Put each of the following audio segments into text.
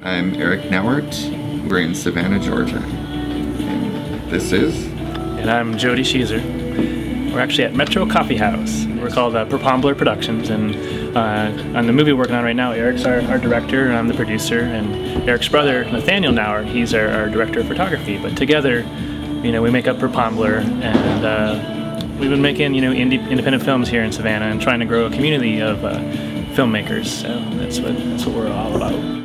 I'm Eric Nauert. We're in Savannah, Georgia. And this is? And I'm Jody Schiesser. We're actually at Metro Coffee House. We're called Perpombellar Productions, and on the movie we're working on right now, Eric's our director and I'm the producer, and Eric's brother, Nathaniel Nauert, he's our director of photography. But together, we make up Perpombellar, and we've been making, independent films here in Savannah and trying to grow a community of filmmakers. So that's what we're all about.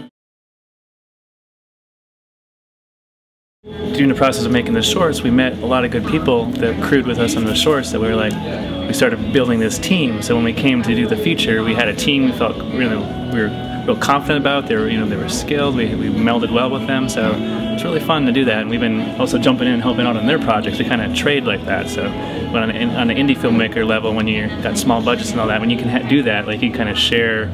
During the process of making the shorts, we met a lot of good people that crewed with us on the shorts that we started building this team. So when we came to do the feature, we had a team we felt we were real confident about. They were skilled, we melded well with them, so it's really fun to do that. And we've been also jumping in and helping out on their projects. We kind of trade like that. So on an indie filmmaker level, when you've got small budgets and all that, when you can do that, like you kind of share,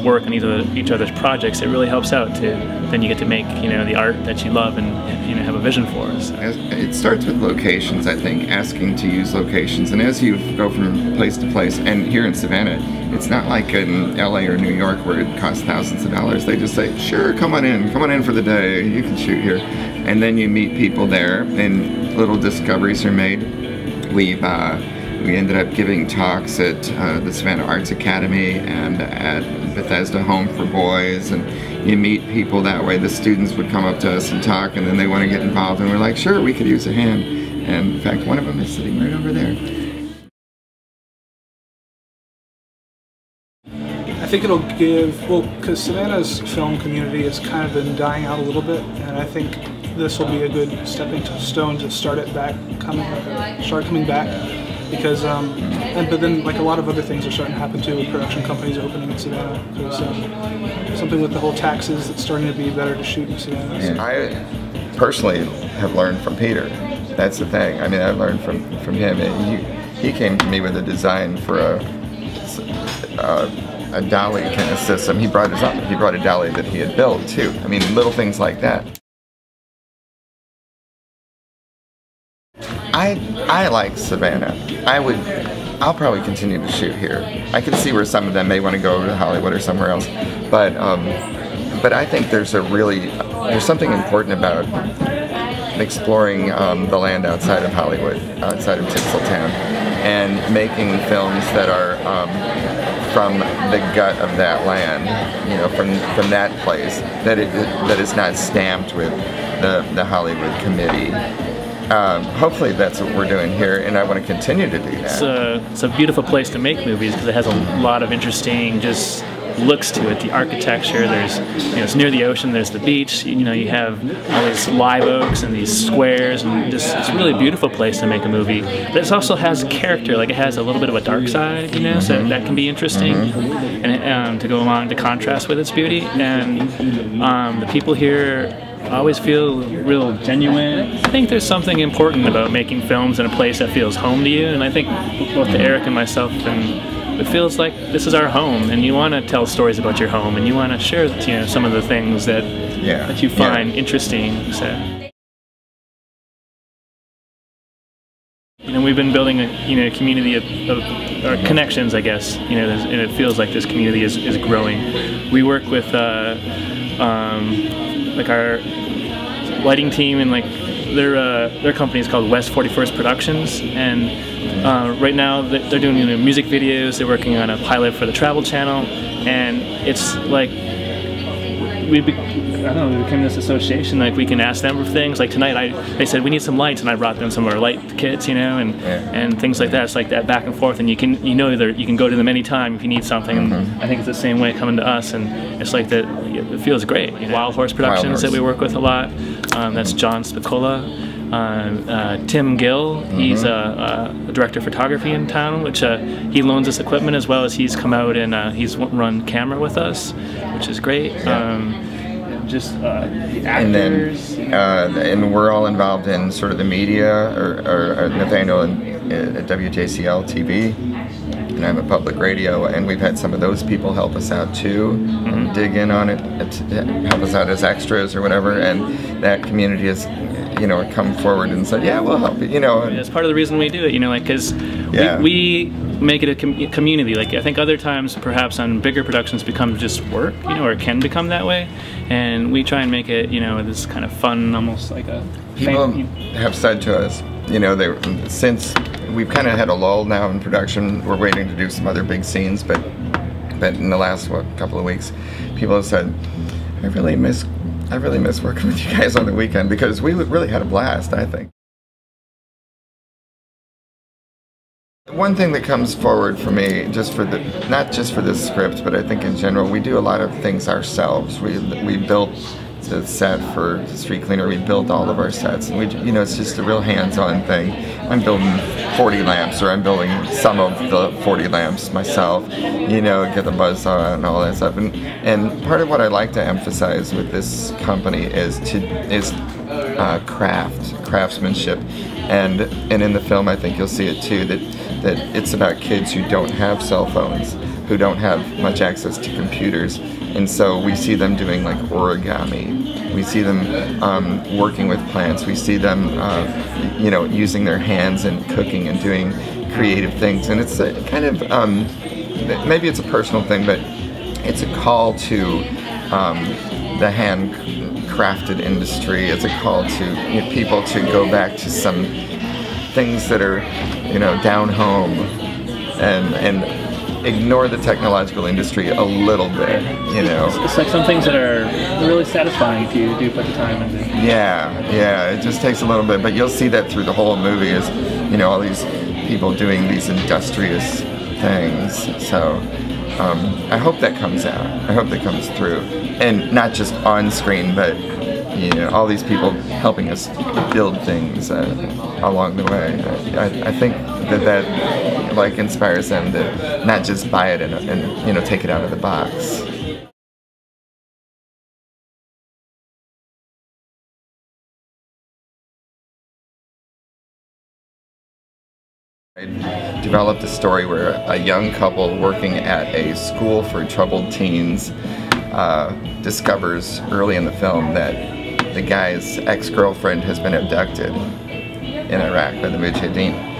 work on each other's projects, it really helps out to, then you get to make, the art that you love and have a vision for. So. It starts with locations, I think, asking to use locations, and as you go from place to place, and here in Savannah, it's not like in LA or New York where it costs thousands of dollars. They just say, sure, come on in for the day, you can shoot here. And then you meet people there, and little discoveries are made. We ended up giving talks at the Savannah Arts Academy and at Bethesda Home for Boys, and you meet people that way. The students would come up to us and talk, and then they want to get involved, and we're like, sure, we could use a hand. And in fact, one of them is sitting right over there. I think it'll give, because Savannah's film community has kind of been dying out a little bit, and I think this will be a good stepping stone to start it coming back, because but then like a lot of other things are starting to happen too, with production companies opening in Savannah, because something with the whole taxes, it's starting to be better to shoot in Savannah. And I personally have learned from Peter. That's the thing. I mean, I've learned from him. He came to me with a design for a dolly kind of system. He brought a dolly that he had built too. I mean, little things like that. I like Savannah. I'll probably continue to shoot here. I can see where some of them may want to go to Hollywood or somewhere else, but I think there's something important about exploring the land outside of Hollywood, outside of Tinseltown, and making films that are from the gut of that land, from that place, that is not stamped with the Hollywood committee. Hopefully that's what we're doing here, and I want to continue to do that. It's a beautiful place to make movies because it has a lot of interesting just looks to it. The architecture, there's, it's near the ocean, there's the beach, you have all these live oaks and these squares, and it's a really beautiful place to make a movie. But it also has character, like it has a little bit of a dark side, so that can be interesting, and to go along to contrast with its beauty. And the people here always feel real genuine. I think there's something important about making films in a place that feels home to you, and I think both to Eric and myself, and it feels like this is our home, and you want to tell stories about your home, and you want to share some of the things that you find interesting. So. We've been building a community of connections, I guess, and it feels like this community is growing. We work with like our lighting team, and like their company is called West 41st Productions, and right now they're doing music videos. They're working on a pilot for the Travel Channel, and it's like we became this association. Like we can ask them for things. Like tonight, they said we need some lights, and I brought them some of our light kits, and things like that. It's like that back and forth, and you can go to them anytime if you need something. I think it's the same way coming to us, and it's like that. It feels great. Wild Horse Productions that we work with a lot. That's John Spicola. Tim Gill, he's a director of photography in town, which he loans us equipment, as well as he's come out and he's run camera with us, which is great. The actors. And we're all involved in sort of the media, or Nathaniel at WJCL TV, and I'm at Public Radio, and we've had some of those people help us out too, dig in on it, help us out as extras or whatever, and that community you know, come forward and said, yeah, we'll help you, you know. That's part of the reason we do it, you know, like, because Yeah. we make it a community. Like, I think other times, perhaps on bigger productions, become just work, you know, or it can become that way. And we try and make it, you know, this kind of fun, almost like a People have said to us, you know, since we've kind of had a lull now in production, we're waiting to do some other big scenes, but in the last couple of weeks, people have said, I really miss working with you guys on the weekend, because we really had a blast, I think. One thing that comes forward for me, not just for this script, but I think in general, we do a lot of things ourselves. We built the set for Street Cleaner. We built all of our sets, and you know, it's just a real hands-on thing. I'm building 40 lamps, or I'm building some of the 40 lamps myself. You know, get the buzz on and all that stuff. And part of what I like to emphasize with this company is craftsmanship, and in the film, I think you'll see it too, that it's about kids who don't have cell phones, who don't have much access to computers, and so we see them doing like origami. We see them working with plants. We see them, you know, using their hands and cooking and doing creative things. And it's a kind of maybe it's a personal thing, but it's a call to the handcrafted industry. It's a call to, you know, people to go back to some things that are, you know, down home, and ignore the technological industry a little bit, you know. It's like some things that are really satisfying if you do put the time into. Yeah, it just takes a little bit, but you'll see that through the whole movie, is, you know, all these people doing these industrious things. So I hope that comes out. I hope that comes through, and not just on screen, but, you know, all these people helping us build things along the way. I think that like inspires them to not just buy it and you know, take it out of the box. I developed a story where a young couple working at a school for troubled teens discovers early in the film that the guy's ex-girlfriend has been abducted in Iraq by the Mujahideen.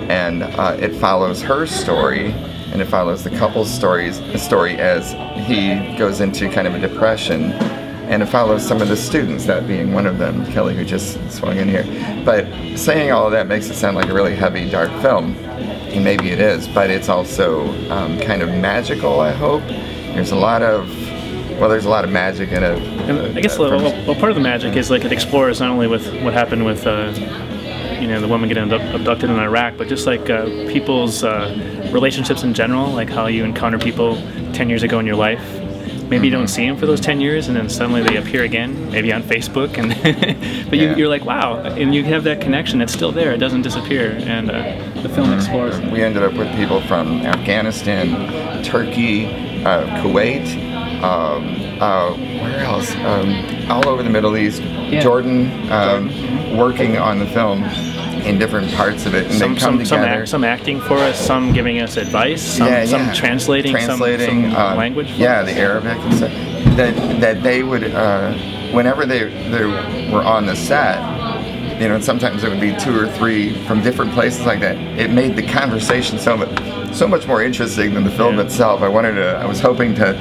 And it follows her story, and it follows the couple's story as he goes into kind of a depression, and it follows some of the students, that being one of them, Kelly, who just swung in here. But saying all of that makes it sound like a really heavy, dark film, and maybe it is, but it's also kind of magical, I hope. There's a lot of magic in it. And I guess well, part of the magic is, like, it explores not only with what happened with you know, the woman getting abducted in Iraq, but just like people's relationships in general, like how you encounter people 10 years ago in your life. Maybe you don't see them for those 10 years, and then suddenly they appear again, maybe on Facebook, and but you're like, wow, and you have that connection. It's still there. It doesn't disappear, and the film explores. We ended up with people from Afghanistan, Turkey, Kuwait, where else? All over the Middle East, yeah. Jordan, working on the film in different parts of it, and they come together. Some acting for us, some giving us advice, some translating some language. Yeah, the Arabic and stuff. That they would, whenever they were on the set, you know, and sometimes it would be 2 or 3 from different places like that. It made the conversation so much more interesting than the film itself. I was hoping to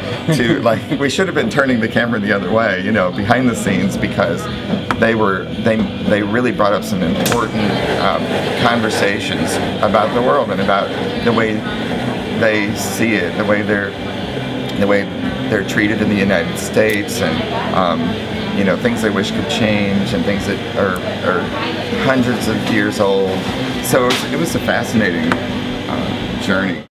like, we should have been turning the camera the other way, you know, behind the scenes, because they really brought up some important conversations about the world and about the way they see it, the way they're treated in the United States, and you know, things they wish could change, and things that are hundreds of years old. So it was a fascinating journey.